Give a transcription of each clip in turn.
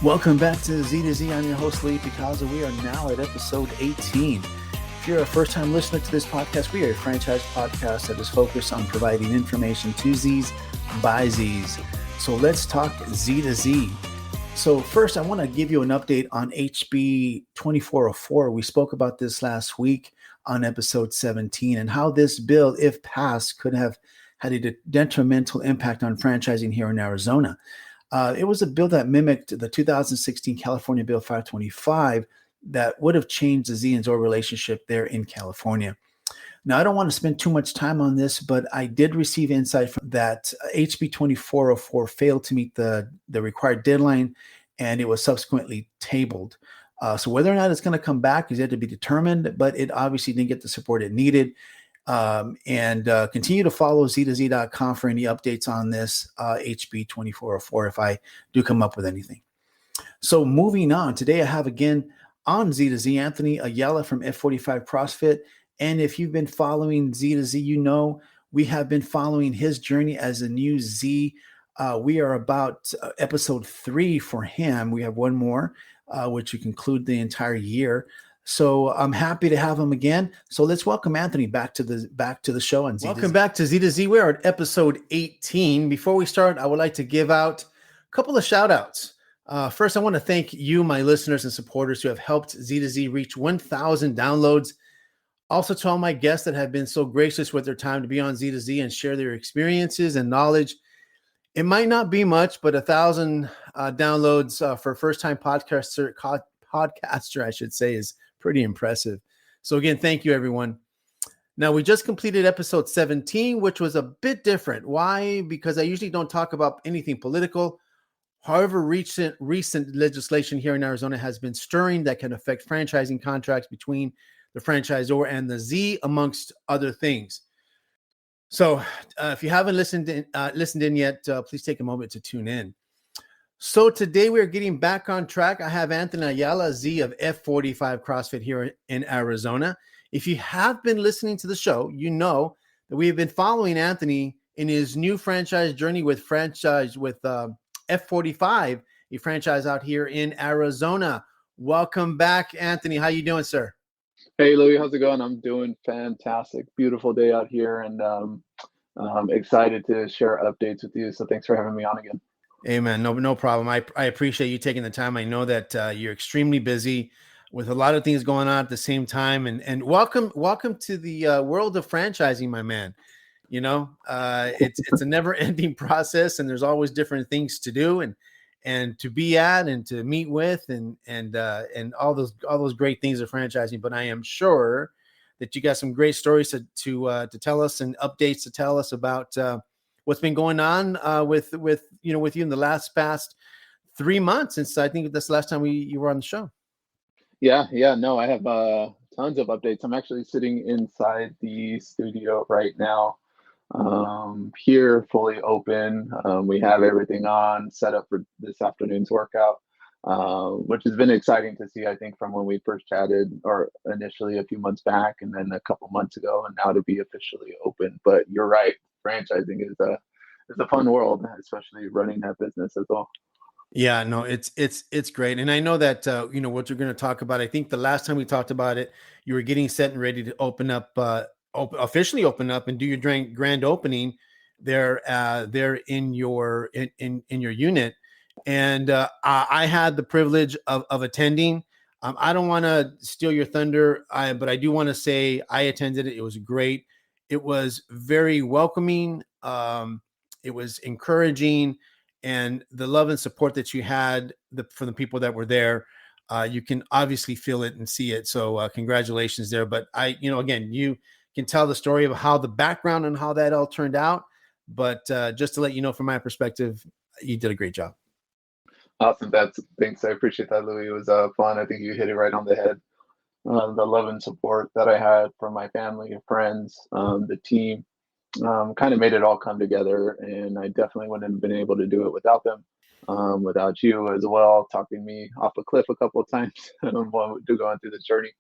Welcome back to Z to Z. I'm your host, Lee Picasso. We are now at episode 18. If you're a first-time listener to this podcast, we are a franchise podcast that is focused on providing information to Z's by Z's. So let's talk Z to Z. So first, I want to give you an update on HB 2404. We spoke about this last week on episode 17 and how this bill, if passed, could have had a detrimental impact on franchising here in Arizona. It was a bill that mimicked the 2016 California Bill 525 that would have changed the Z and Zor relationship there in California. Now, I don't want to spend too much time on this, but I did receive insight from that HB 2404 failed to meet the required deadline, and it was subsequently tabled. So whether or not it's going to come back is yet to be determined, but it obviously didn't get the support it needed. Continue to follow z2z.com for any updates on this HB 2404 if I do come up with anything. So moving on, today I have again on Z2Z Anthony Ayala from F45 CrossFit. And if you've been following Z2Z, you know we have been following his journey as a new Z. We are about episode 3 for him. We have one more, which will conclude the entire year. So I'm happy to have him again. So let's welcome Anthony back to the show on Z2Z. Welcome back to Z2Z. We are at episode 18. Before we start, I would like to give out a couple of shout outs. First, I want to thank you, my listeners and supporters who have helped Z2Z reach 1,000 downloads. Also to all my guests that have been so gracious with their time to be on Z2Z and share their experiences and knowledge. It might not be much, but 1,000 downloads for a first-time podcaster, I should say, is pretty impressive. So again, thank you, everyone. Now, we just completed episode 17, which was a bit different. Why? Because I usually don't talk about anything political. However, recent legislation here in Arizona has been stirring that can affect franchising contracts between the franchisor and the Z, amongst other things. So if you haven't listened in yet, please take a moment to tune in. So today we're getting back on track. I have Anthony Ayala, Z of F45 CrossFit here in Arizona. If you have been listening to the show, you know that we have been following Anthony in his new franchise journey with F45, a franchise out here in Arizona. Welcome back, Anthony. How you doing, sir? Hey, Louis, how's it going? I'm doing fantastic. Beautiful day out here, and I'm excited to share updates with you. So thanks for having me on again. Hey, man, no problem. I appreciate you taking the time. I know that you're extremely busy with a lot of things going on at the same time. And welcome to the world of franchising, my man. You know, it's a never-ending process, and there's always different things to do and to be at and to meet with and all those great things of franchising. But I am sure that you got some great stories to tell us and updates to tell us about what's been going on with you in the past 3 months since I think that's the last time you were on the show. Yeah. No, I have tons of updates. I'm actually sitting inside the studio right now. Here, fully open. We have everything on set up for this afternoon's workout, which has been exciting to see, I think, from when we first chatted or initially a few months back and then a couple months ago, and now to be officially open. But you're right. Franchising is a fun world, especially running that business as well. Yeah, no, it's great. And I know that, what you're going to talk about, I think the last time we talked about it, you were getting set and ready to officially open up and do your grand opening there in your unit. And I had the privilege of attending. I don't want to steal your thunder, but I do want to say I attended it. It was great. It was very welcoming. It was encouraging, and the love and support that you had from the people that were there, you can obviously feel it and see it. So congratulations there. But again, you can tell the story of how the background and how that all turned out. But just to let you know, from my perspective, you did a great job. Awesome. Thanks. I appreciate that, Louis. It was fun. I think you hit it right on the head. The love and support that I had from my family and friends, the team, kind of made it all come together. And I definitely wouldn't have been able to do it without them, without you as well, talking me off a cliff a couple of times while we going through the journey.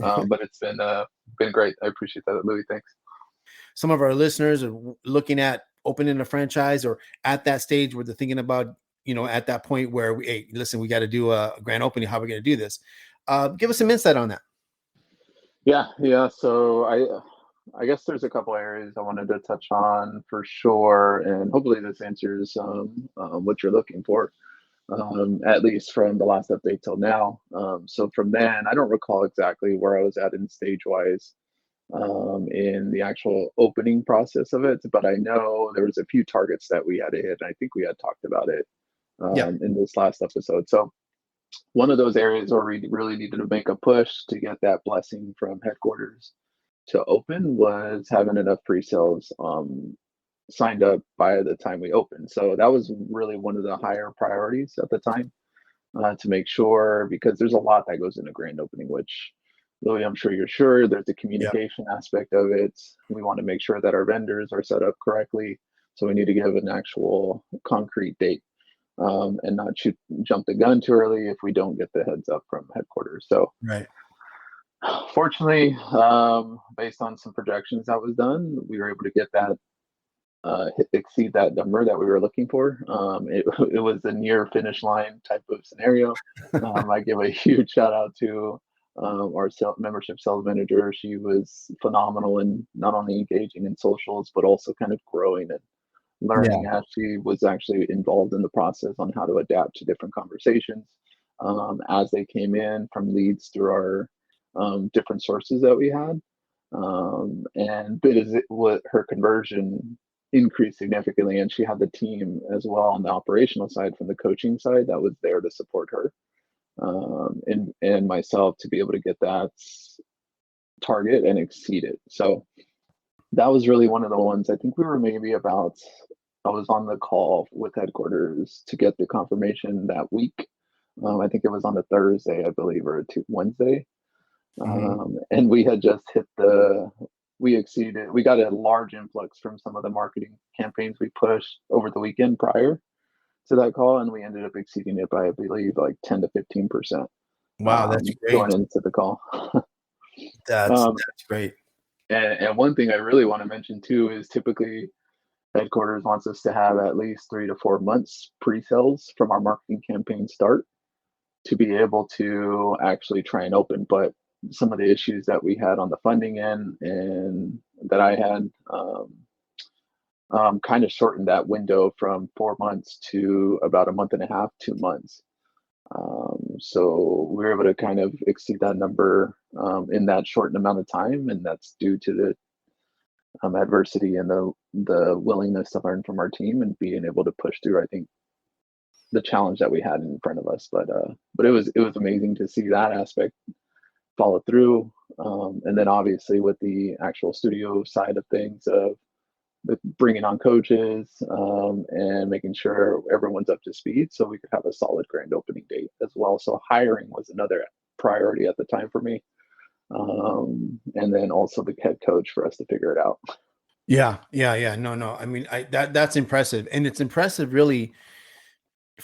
But it's been great. I appreciate that, Louis. Thanks. Some of our listeners are looking at opening a franchise or at that stage where they're thinking about at that point where hey, listen, we got to do a grand opening. How are we going to do this? Give us some insight on that. Yeah. So I guess there's a couple areas I wanted to touch on for sure, and hopefully this answers what you're looking for, at least from the last update till now. So from then, I don't recall exactly where I was at in stage wise in the actual opening process of it, but I know there was a few targets that we had to hit. And I think we had talked about it Yeah. in this last episode. So one of those areas where we really needed to make a push to get that blessing from headquarters to open was having enough pre-sales signed up by the time we opened. So that was really one of the higher priorities at the time, to make sure, because there's a lot that goes into grand opening, which Louis, I'm sure you're sure there's the Yeah. communication aspect of it. We want to make sure that our vendors are set up correctly. So we need to give an actual concrete date, and not jump the gun too early if we don't get the heads up from headquarters. So Right. fortunately, based on some projections that was done, we were able to get that exceed that number that we were looking for. It was a near finish line type of scenario. I give a huge shout out to our membership sales manager. She was phenomenal in not only engaging in socials, but also kind of growing and Yeah. learning as she was actually involved in the process on how to adapt to different conversations as they came in from leads through our different sources that we had. And bit as it was, her conversion increased significantly, and she had the team as well on the operational side from the coaching side that was there to support her, and myself to be able to get that target and exceed it. So that was really one of the ones. I think we were maybe about, I was on the call with headquarters to get the confirmation that week. I think it was on a Thursday, I believe, or a Wednesday. And we had just hit we got a large influx from some of the marketing campaigns we pushed over the weekend prior to that call, and we ended up exceeding it by, I believe, like 10 to 15%, Wow, that's going great. into the call. That's um, great. and one thing I really want to mention too is typically headquarters wants us to have at least 3 to 4 months pre-sales from our marketing campaign start to be able to actually try and open. But some of the issues that we had on the funding end and that I had kind of shortened that window from 4 months to about a month and a half, 2 months. So we were able to kind of exceed that number in that shortened amount of time, and that's due to the adversity and the willingness to learn from our team and being able to push through, I think, the challenge that we had in front of us. But it was amazing to see that aspect follow through, and then obviously with the actual studio side of things of bringing on coaches, and making sure everyone's up to speed so we could have a solid grand opening date as well. So hiring was another priority at the time for me, and then also the head coach for us to figure it out. Yeah. No. I mean, that's impressive, and it's impressive, really,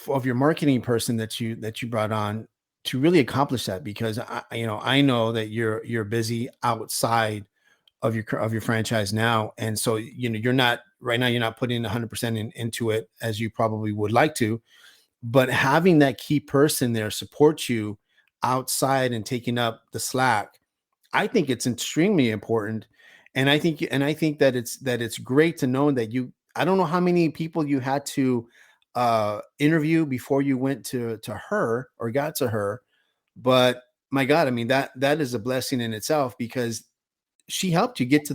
of your marketing person that you brought on to really accomplish that, because I know that you're busy outside of your franchise now, and so you're not right now. You're not putting 100% into it as you probably would like to, but having that key person there support you outside and taking up the slack, I think it's extremely important. And I think that it's great to know that I don't know how many people you had to interview before you went to her or got to her, but my God, I mean, that is a blessing in itself, because she helped you get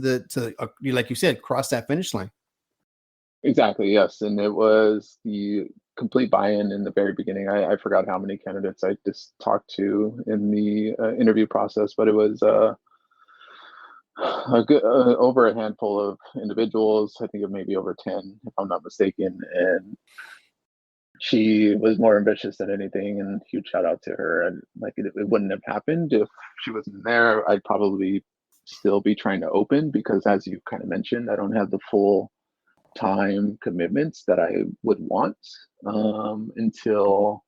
like you said, cross that finish line. Exactly, yes. And it was the complete buy-in in the very beginning. I forgot how many candidates I just talked to in the interview process, but it was a good over a handful of individuals. I think it may be over 10, if I'm not mistaken. And she was more ambitious than anything, and huge shout out to her. And like it wouldn't have happened if she wasn't there. I'd probably still be trying to open, because as you kind of mentioned, I don't have the full time commitments that I would want until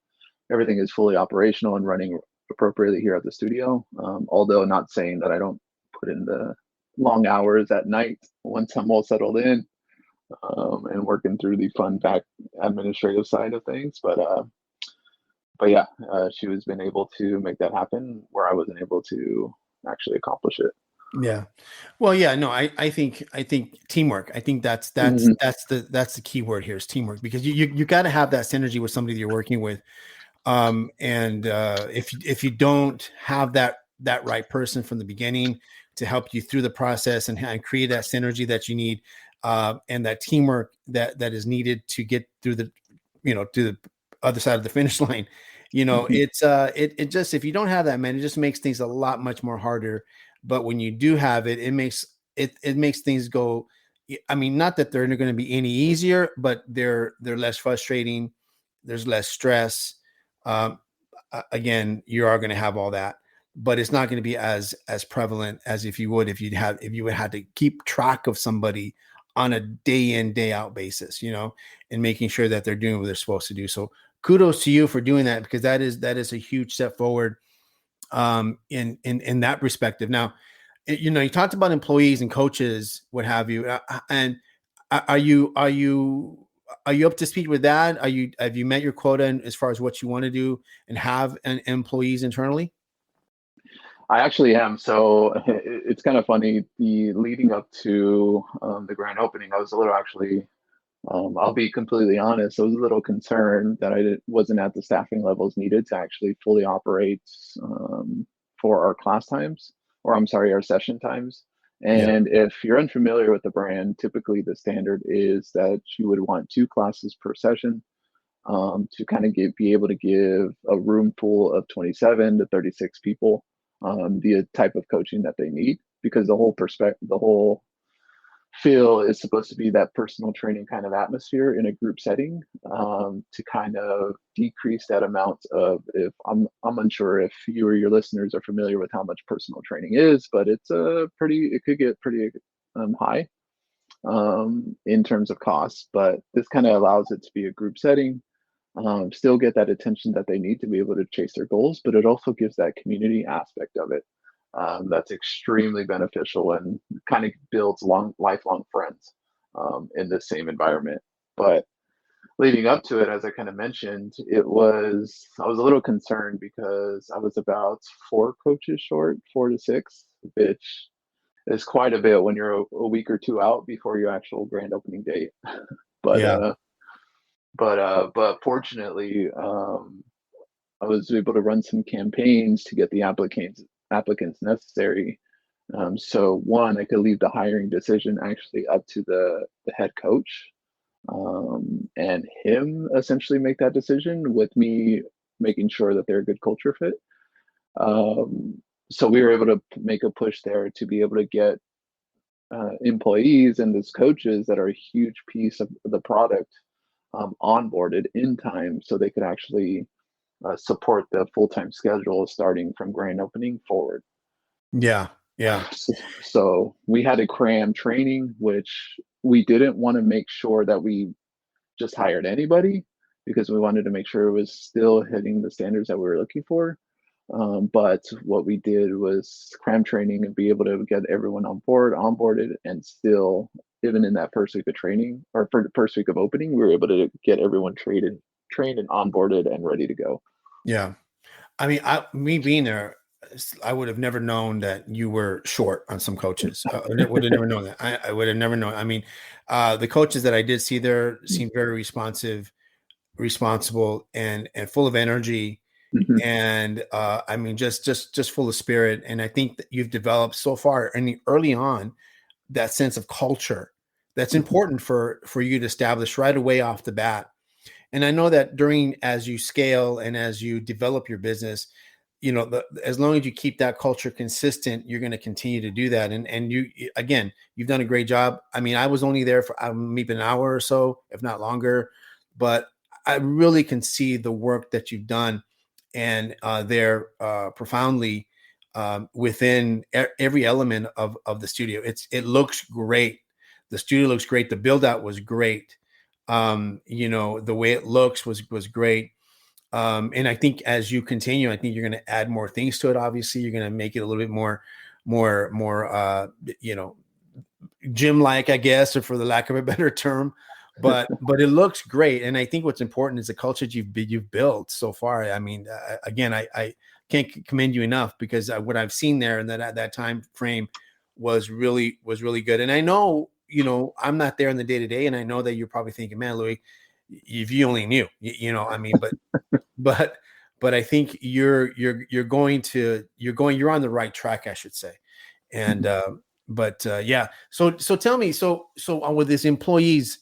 everything is fully operational and running appropriately here at the studio. Although not saying that I don't put in the long hours at night once I'm all settled in. and working through the fun back administrative side of things. But yeah, she was been able to make that happen where I wasn't able to actually accomplish it. Yeah. Well, yeah, no, I think teamwork. I think that's that's Mhm. that's the that's the key word here is teamwork, because you got to have that synergy with somebody that you're working with. And if you don't have that right person from the beginning to help you through the process and create that synergy that you need, and that teamwork that is needed to get through to the other side of the finish line, Mhm. it just, if you don't have that, man, it just makes things a lot much more harder. But when you do have it, it makes things go. I mean, not that they're going to be any easier, but they're less frustrating. There's less stress. um, Again, you are going to have all that, but it's not going to be as prevalent as if you would have to keep track of somebody on a day in day out basis, and making sure that they're doing what they're supposed to do. So kudos to you for doing that, because that is a huge step forward, in that perspective. Now, you talked about employees and coaches, what have you, and are you up to speed with that? Have you met your quota as far as what you want to do and have employees internally? I actually am. So it's kind of funny. The leading up to the grand opening, I was a little actually. I'll be completely honest. I was a little concerned that wasn't at the staffing levels needed to actually fully operate for our class times, or I'm sorry, our session times. Yeah. And if you're unfamiliar with the brand, typically the standard is that you would want 2 classes per session, to kind of be able to give a room full of 27 to 36 people the type of coaching that they need, because the whole feel is supposed to be that personal training kind of atmosphere in a group setting, to kind of decrease that amount of, if I'm unsure if you or your listeners are familiar with how much personal training is, but it could get pretty high in terms of costs. But this kind of allows it to be a group setting, still get that attention that they need to be able to chase their goals, but it also gives that community aspect of it, that's extremely beneficial and kind of builds lifelong friends in the same environment. But leading up to it, as I kind of mentioned, I was a little concerned because I was about 4 coaches short, 4 to 6, which is quite a bit when you're a week or two out before your actual grand opening date. But Yeah. but fortunately, I was able to run some campaigns to get the applicants necessary. So one, I could leave the hiring decision actually up to the head coach, and him essentially make that decision with me making sure that they're a good culture fit. Um, so we were able to make a push there to be able to get employees and those coaches that are a huge piece of the product onboarded in time so they could actually support the full-time schedule starting from grand opening forward. Yeah. Yeah. So we had to cram training, which we didn't want to make sure that we just hired anybody, because we wanted to make sure it was still hitting the standards that we were looking for. But what we did was cram training and be able to get everyone onboarded, and still, even in that first week of training or for the first week of opening, we were able to get everyone trained and onboarded and ready to go. Yeah. I mean, me being there, I would have never known that you were short on some coaches. I would have never known that. I would have never known. I mean, the coaches that I did see there seemed very responsive, responsible, and full of energy, Mhm. and I mean, just full of spirit. And I think that you've developed so far, and early on, that sense of culture that's Mhm. important for you to establish right away off the bat. And I know that as you scale and as you develop your business, as long as you keep that culture consistent, you're going to continue to do that. And again, you've done a great job. I mean, I was only there for maybe an hour or so, if not longer, but I really can see the work that you've done, and there profoundly, within every element of the studio. It looks great. The studio looks great. The build out was great. The way it looks was great. And I think as you continue, I think you're going to add more things to it. Obviously, you're going to make it a little bit more, you know, gym-like, I guess, or for the lack of a better term, but it looks great. And I think what's important is the culture you've built so far. I mean, again, I can't commend you enough, because what I've seen there and that time frame was really good. And I know, I'm not there in the day to day, and I know that you're probably thinking, man, Louis, if you only knew, I mean, but I think you're on the right track, I should say. And yeah. So tell me, so with these employees,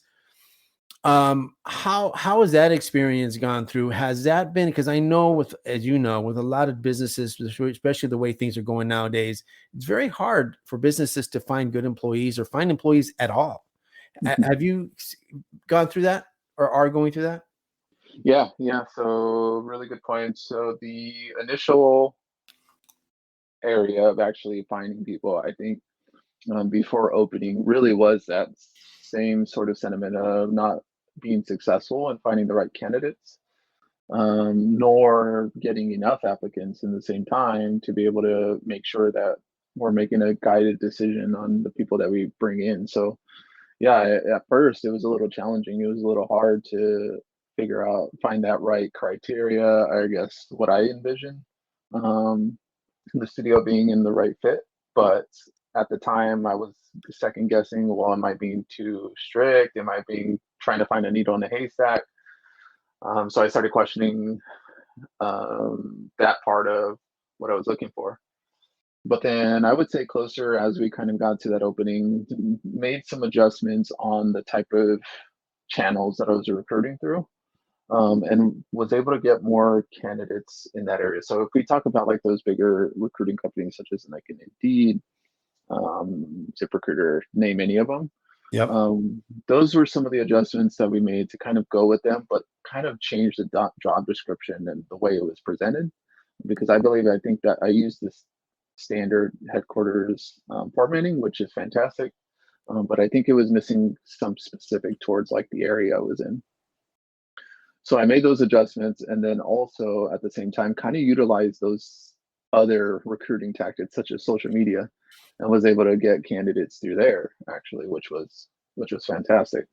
how has that experience gone through? Has that been, because I know with a lot of businesses, especially the way things are going nowadays, it's very hard for businesses to find good employees or find employees at all. Have you gone through that or are going through that? Yeah, yeah. So really good point. So the initial area of actually finding people, I think, before opening really was that same sort of sentiment of not being successful and finding the right candidates, nor getting enough applicants in the same time to be able to make sure that we're making a guided decision on the people that we bring in. So yeah, at first it was a little challenging. It was a little hard to find that right criteria, I guess, what I envision. Um, the studio being in the right fit. But at the time, I was second guessing, well, am I being too strict? Am I being trying to find a needle in a haystack? So I started questioning that part of what I was looking for. But then I would say closer as we kind of got to that opening, made some adjustments on the type of channels that I was recruiting through, and was able to get more candidates in that area. So if we talk about like those bigger recruiting companies, such as like an Indeed, ZipRecruiter, name any of them, Yep. those were some of the adjustments that we made to kind of go with them, but kind of change the job description and the way it was presented. Because I think that I used this standard headquarters formatting, which is fantastic. But I think it was missing some specific towards like the area I was in. So I made those adjustments, and then also at the same time kind of utilize those other recruiting tactics such as social media, and was able to get candidates through there actually, which was fantastic.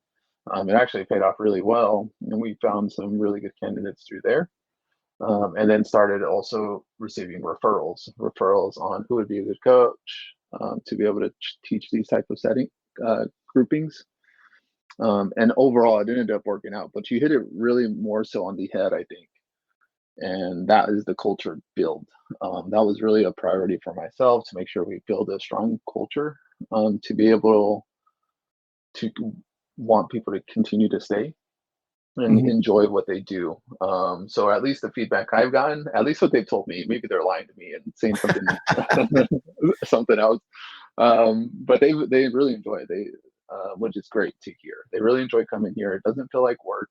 It actually paid off really well, and we found some really good candidates through there. And then started also receiving referrals on who would be a good coach, to be able to teach these type of groupings. And overall, it ended up working out. But you hit it really more so on the head, I think. And that is the culture build. That was really a priority for myself, to make sure we build a strong culture, to be able to want people to continue to stay and Mhm. enjoy what they do. So at least the feedback I've gotten, at least what they've told me, maybe they're lying to me and saying something something else. But they really enjoy it. Which is great to hear. They really enjoy coming here. It doesn't feel like work,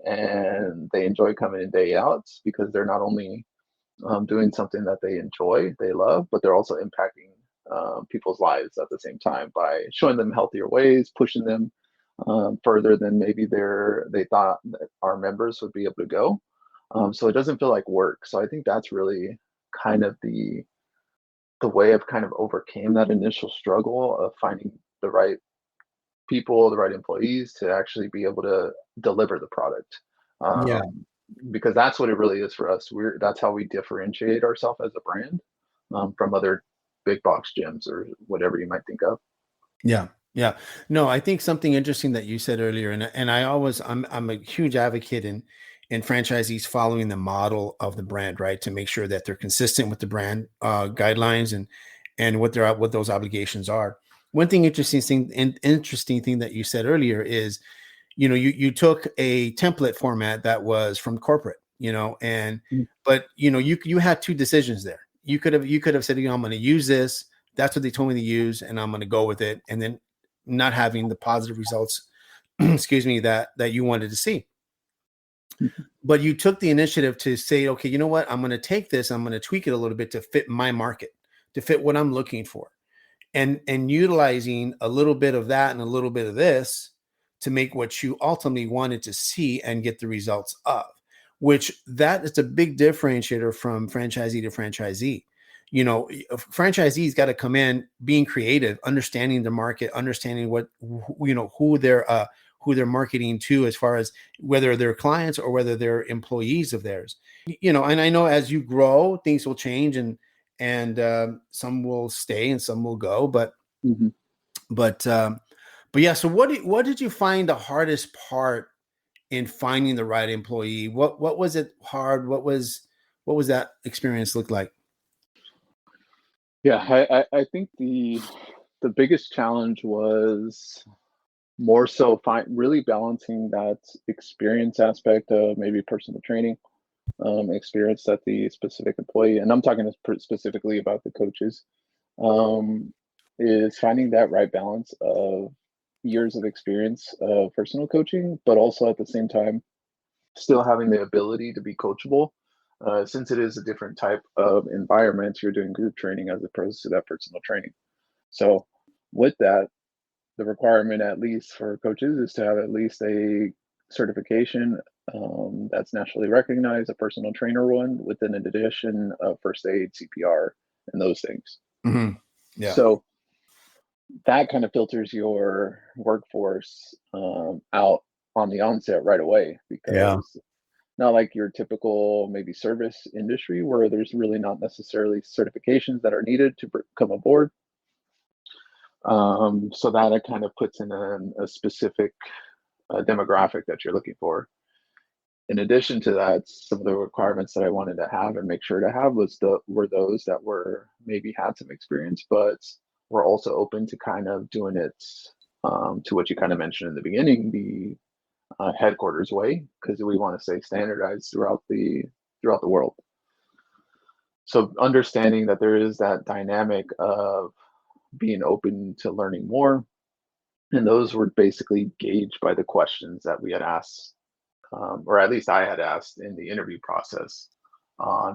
and they enjoy coming in day out because they're not only doing something that they enjoy, they love, but they're also impacting people's lives at the same time by showing them healthier ways, pushing them further than maybe they thought that our members would be able to go. So it doesn't feel like work. So I think that's really kind of the way I've kind of overcame that initial struggle of finding the right people, the right employees to actually be able to deliver the product. Yeah. Because that's what it really is for us. That's how we differentiate ourselves as a brand, from other big box gyms or whatever you might think of. Yeah. Yeah. No, I think something interesting that you said earlier, and I'm a huge advocate in franchisees following the model of the brand, right? To make sure that they're consistent with the brand guidelines and what those obligations are. One thing interesting thing that you said earlier is, you took a template format that was from corporate, and Mm. but you had two decisions there. You could have said, I'm going to use this. That's what they told me to use, and I'm going to go with it, and then not having the positive results, excuse me, that you wanted to see. Mhm. But you took the initiative to say, okay, you know what? I'm going to take this, I'm going to tweak it a little bit to fit my market, to fit what I'm looking for, and utilizing a little bit of that and a little bit of this to make what you ultimately wanted to see and get the results of, which that is a big differentiator from franchisee to franchisee. franchisees got to come in being creative, understanding the market, understanding who they're marketing to, as far as whether they're clients or whether they're employees of theirs. And I know as you grow, things will change, and some will stay and some will go. But Mhm. but yeah. So what did you find the hardest part in finding the right employee? What was it hard? What was that experience look like? Yeah, I think the biggest challenge was more so really balancing that experience aspect of maybe personal training, experience that the specific employee, and I'm talking specifically about the coaches, um, is finding that right balance of years of experience of personal coaching, but also at the same time still having the ability to be coachable. Since it is a different type of environment, you're doing group training as opposed to that personal training. So, with that, the requirement, at least for coaches, is to have at least a certification that's nationally recognized, a personal trainer one, with an addition of first aid, CPR, and those things. Mm-hmm. Yeah. So that kind of filters your workforce out on the onset right away, Yeah. because not like your typical maybe service industry where there's really not necessarily certifications that are needed to come aboard. So that it kind of puts in a specific demographic that you're looking for. In addition to that, some of the requirements that I wanted to have and make sure to have were those that were maybe had some experience, but were also open to kind of doing it to what you kind of mentioned in the beginning, the headquarters way, because we want to stay standardized throughout the world. So understanding that there is that dynamic of being open to learning more, and those were basically gauged by the questions that we had asked, or at least I had asked in the interview process.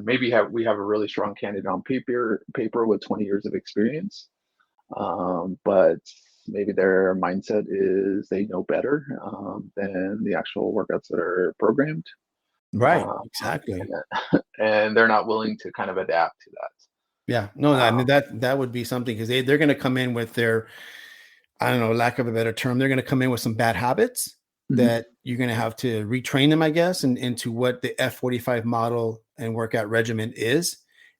Maybe we have a really strong candidate on paper with 20 years of experience, but maybe their mindset is they know better than the actual workouts that are programmed, Right. uh, Exactly. and they're not willing to kind of adapt to that. Yeah. No, I mean, Um, that would be something, because they're going to come in with their, I don't know, lack of a better term, they're going to come in with some bad habits mhm. that you're going to have to retrain them, I guess, and into what the F45 model and workout regimen is,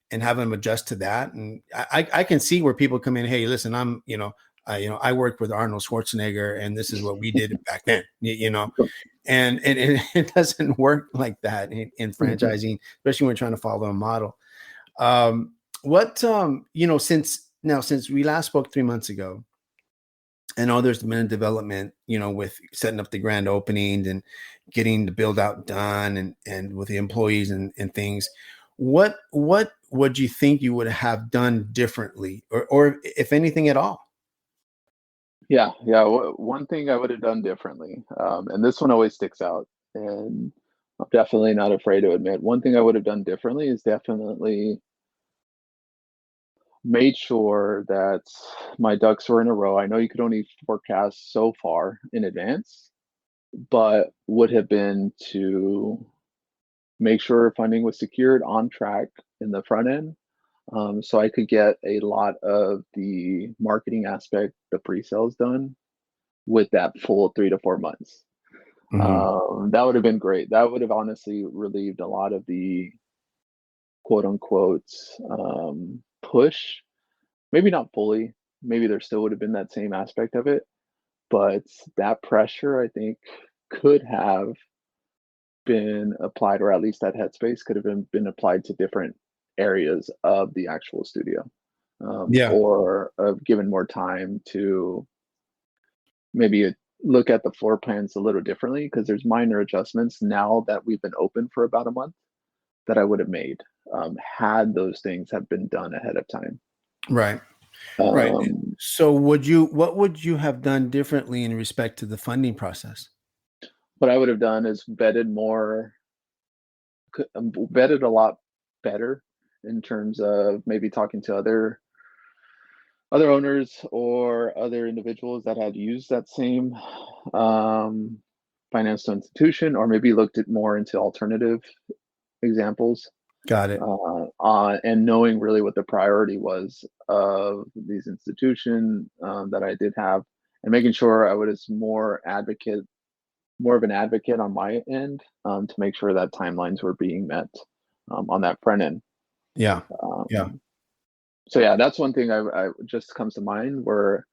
and have them adjust to that. And I can see where people come in, hey, listen, I worked with Arnold Schwarzenegger, and this is what we did back then, and it doesn't work like that in Mhm. franchising, especially when we're trying to follow a model. Since we last spoke 3 months ago, I know there's been a development, with setting up the grand opening and getting the build out done, and with the employees and things. What would you think you would have done differently, or if anything at all? Yeah, yeah. One thing I would have done differently, and this one always sticks out, and I'm definitely not afraid to admit. One thing I would have done differently is definitely made sure that my ducks were in a row. I know you could only forecast so far in advance, but would have been to make sure funding was secured on track in the front end, so I could get a lot of the marketing aspect, the pre-sales done with that full 3 to 4 months. Mhm. That would have been great. That would have honestly relieved a lot of the quote unquote push. Maybe not fully. Maybe there still would have been that same aspect of it, but that pressure, I think, could have been applied, or at least that headspace could have been applied to different areas of the actual studio, Yeah. or given more time to maybe look at the floor plans a little differently, because there's minor adjustments now that we've been open for about a month that I would have made, had those things have been done ahead of time. Right. Right. Um, So what would you have done differently in respect to the funding process? what I would have done is vetted a lot better in terms of maybe talking to other owners or other individuals that had used that same financial institution, or maybe looked at more into alternative examples. Got it. And knowing really what the priority was of these institutions that I did have, and making sure I was more of an advocate on my end to make sure that timelines were being met on that front end. Yeah. Yeah. Um, so yeah, that's one thing I just comes to mind where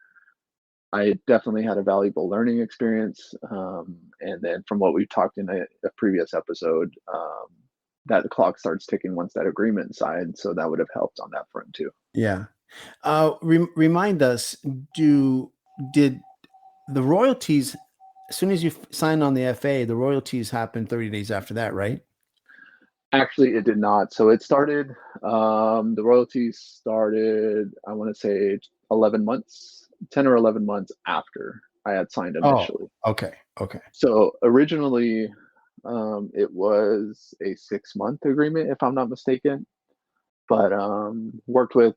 I definitely had a valuable learning experience. And then from what we talked in a previous episode, that the clock starts ticking once that agreement signed. So that would have helped on that front too. Yeah. Remind us, did the royalties, as soon as you sign on the FA, the royalties happen 30 days after that, right? Actually, it did not. So it started, the royalties started, I want to say 11 months, 10 or 11 months after I had signed Oh, initially. okay. Okay. So originally, it was a 6-month agreement, if I'm not mistaken, but worked with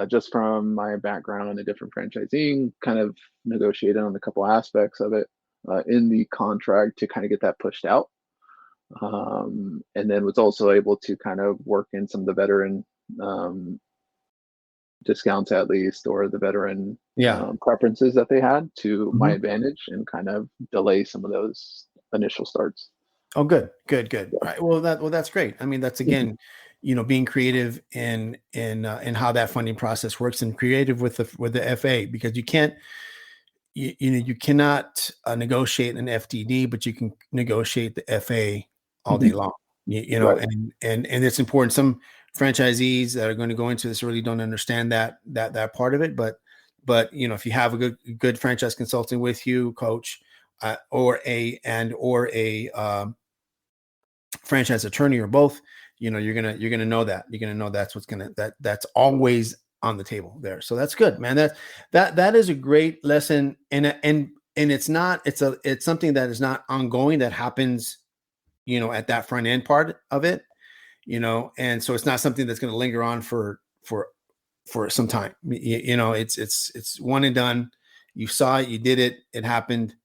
just from my background in different franchising, kind of negotiated on a couple aspects of it in the contract to kind of get that pushed out. And then was also able to kind of work in some of the veteran um, discounts at least, or the veteran Yeah. preferences that they had to my Mhm. advantage and kind of delay some of those initial starts. Oh, good, good, good. Yeah. All right. Well, that's great. I mean, that's Mhm. again, being creative in how that funding process works, and creative with the FA, because you can't, you cannot negotiate an FTD, but you can negotiate the FA all day Mhm. long. Right. And it's important. Some franchisees that are going to go into this really don't understand that part of it, but if you have a good franchise consultant with you, coach, or a franchise attorney, or both, you're gonna know that's that's always on the table there. So that's good, man. That is a great lesson. And it's something that is not ongoing, that happens at that front end part of it. And so it's not something that's going to linger on for some time. It's one and done. You saw it, you did it, it happened.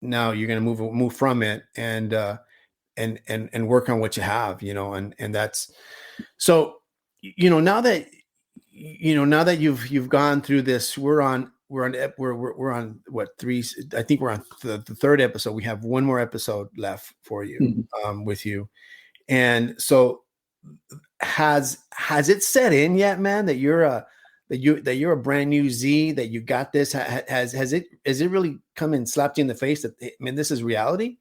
Now you're going to move from it, and work on what you have, and that's so. Now that you've gone through this, we're on what, three? I think we're on the third episode. We have one more episode left for you, Mhm. with you. And so, has it set in yet, man, that you're a brand new Z, that you got this? Has it really come and slapped you in the face that, man, this is reality?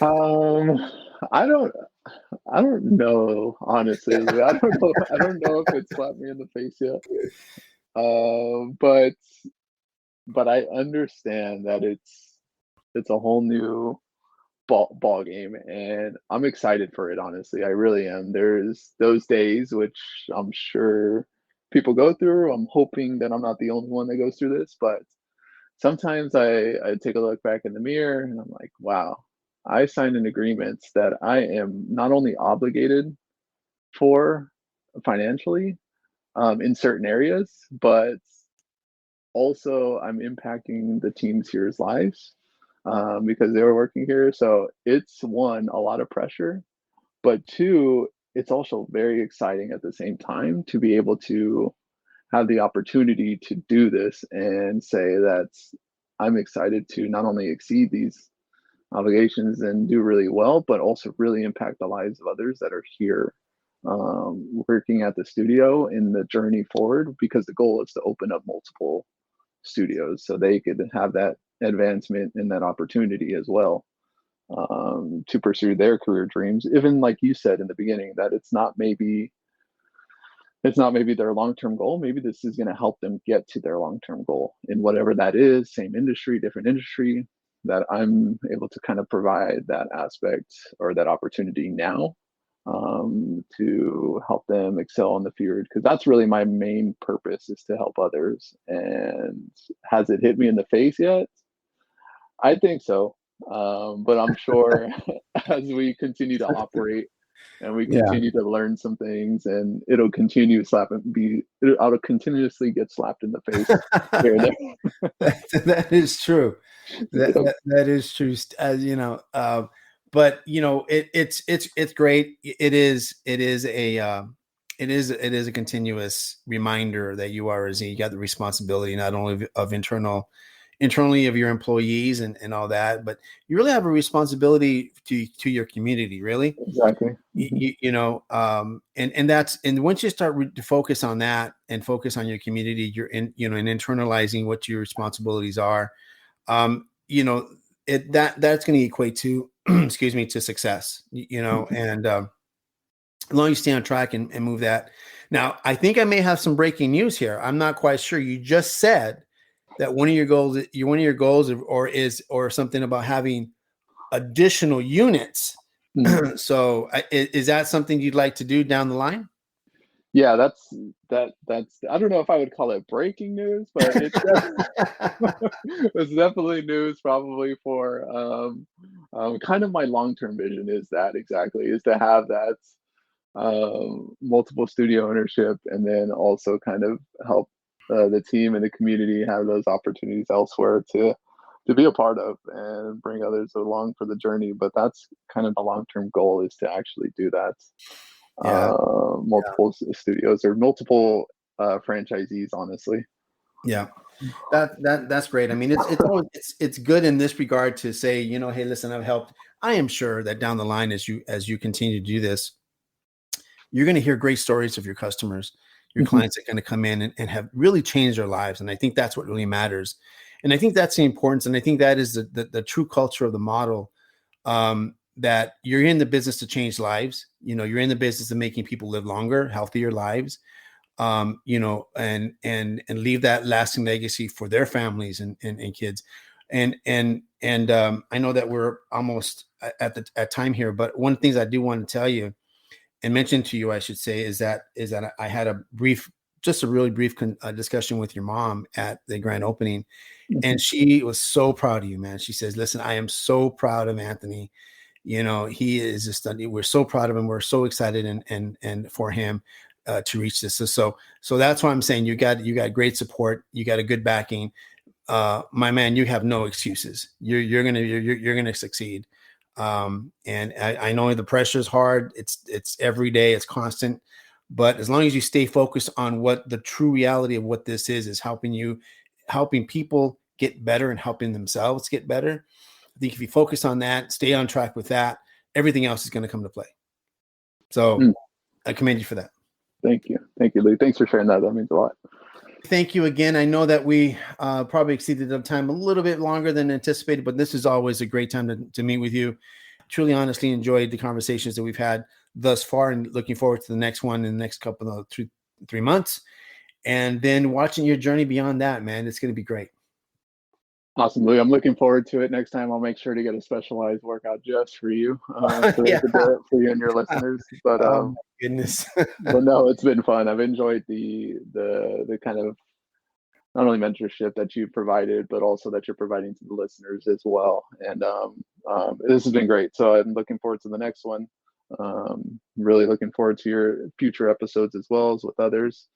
Um, I don't, I don't know, honestly. I don't know. I don't know if it slapped me in the face yet. But I understand that it's a whole new ball game, and I'm excited for it. Honestly, I really am. There's those days which I'm sure people go through. I'm hoping that I'm not the only one that goes through this, but sometimes I take a look back in the mirror and I'm like, wow, I signed an agreement that I am not only obligated for financially in certain areas, but also I'm impacting the teams here's lives because they were working here. So it's one, a lot of pressure, but two, it's also very exciting at the same time to be able to have the opportunity to do this and say that I'm excited to not only exceed these obligations and do really well, but also really impact the lives of others that are here working at the studio in the journey forward, because the goal is to open up multiple studios so they could have that advancement and that opportunity as well to pursue their career dreams. Even like you said in the beginning, that it's not maybe their long-term goal. Maybe this is going to help them get to their long-term goal in whatever that is, same industry, different industry, that I'm able to kind of provide that aspect or that opportunity now to help them excel in the field. Because that's really my main purpose, is to help others. And has it hit me in the face yet? I think so. But I'm sure as we continue to operate and we Yeah. continue to learn some things, and it'll continuously get slapped in the face here and That is true. That, there. that that is true. As you know, but it's great. It is a continuous reminder that you are a Z. You got the responsibility not only of internally of your employees and all that, but you really have a responsibility to your community, really. Exactly. And once you start to focus on that and focus on your community, you're and internalizing what your responsibilities are. That's going to equate to, excuse me, to success, and as long as you stay on track and move that. Now, I think I may have some breaking news here. I'm not quite sure. You just said that one of your goals or something about having additional units. Mm-hmm. So is that something you'd like to do down the line? Yeah, that's I don't know if I would call it breaking news, but it's definitely news probably for kind of my long-term vision is to have that multiple studio ownership, and then also kind of help the team and the community have those opportunities elsewhere to be a part of and bring others along for the journey. But that's kind of the long-term goal, is to actually do that. Yeah. Multiple studios or multiple franchisees, honestly. Yeah. That's great. I mean, it's always it's good in this regard to say, hey, listen, I've helped. I am sure that down the line, as you continue to do this, you're going to hear great stories of your customers, your clients that are going to come in and have really changed their lives. And I think that's what really matters. And I think that's the importance. And I think that is the true culture of the model, that you're in the business to change lives. You're in the business of making people live longer, healthier lives, and leave that lasting legacy for their families and kids. And I know that we're almost at time here, but one of the things I do want to tell you and mention to you, I should say, is that I had a really brief discussion with your mom at the grand opening, and she was so proud of you, man. She says, "Listen, I am so proud of Anthony. He is just, we're so proud of him. We're so excited and for him to reach this. So that's why I'm saying you got great support. You got a good backing. My man, you have no excuses. You're gonna succeed. And I know the pressure is hard. It's every day. It's constant. But as long as you stay focused on what the true reality of what this is helping people get better and helping themselves get better. I think if you focus on that, stay on track with that, everything else is going to come to play. So I commend you for that. Thank you, Lee. Thanks for sharing that. That means a lot. Thank you again. I know that we probably exceeded the time a little bit longer than anticipated, but this is always a great time to meet with you. Truly, honestly enjoyed the conversations that we've had thus far, and looking forward to the next one in the next couple of 3 months. And then watching your journey beyond that, man, it's going to be great. Awesome, Lee. I'm looking forward to it. Next time, I'll make sure to get a specialized workout just for you, for you and your listeners. But oh my goodness. But no, it's been fun. I've enjoyed the kind of not only mentorship that you provided, but also that you're providing to the listeners as well. And this has been great. So I'm looking forward to the next one. Really looking forward to your future episodes as well as with others.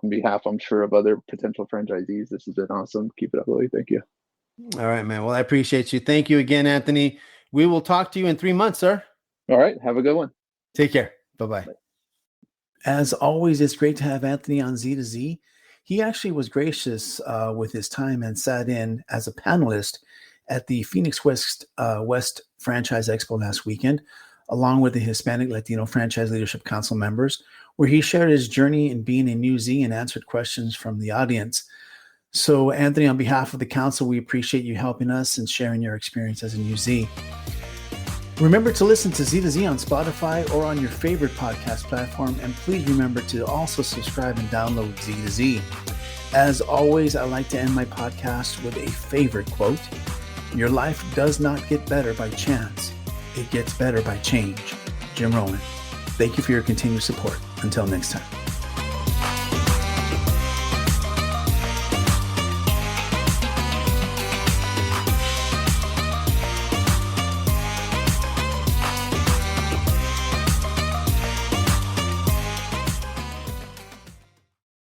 On behalf, I'm sure, of other potential franchisees, this has been awesome. Keep it up, Lee. Thank you. All right, man. Well, I appreciate you. Thank you again, Anthony. We will talk to you in 3 months, sir. All right. Have a good one. Take care. Bye-bye. Bye. As always, it's great to have Anthony on Z to Z. He actually was gracious with his time and sat in as a panelist at the Phoenix West Franchise Expo last weekend, along with the Hispanic Latino Franchise Leadership Council members, where he shared his journey in being a new Z and answered questions from the audience. So, Anthony, on behalf of the council, we appreciate you helping us and sharing your experience as a new Z. Remember to listen to Z to Z on Spotify or on your favorite podcast platform, and please remember to also subscribe and download Z to Z. As always, I like to end my podcast with a favorite quote: "Your life does not get better by chance. It gets better by change." Jim Rohn. Thank you for your continued support. Until next time.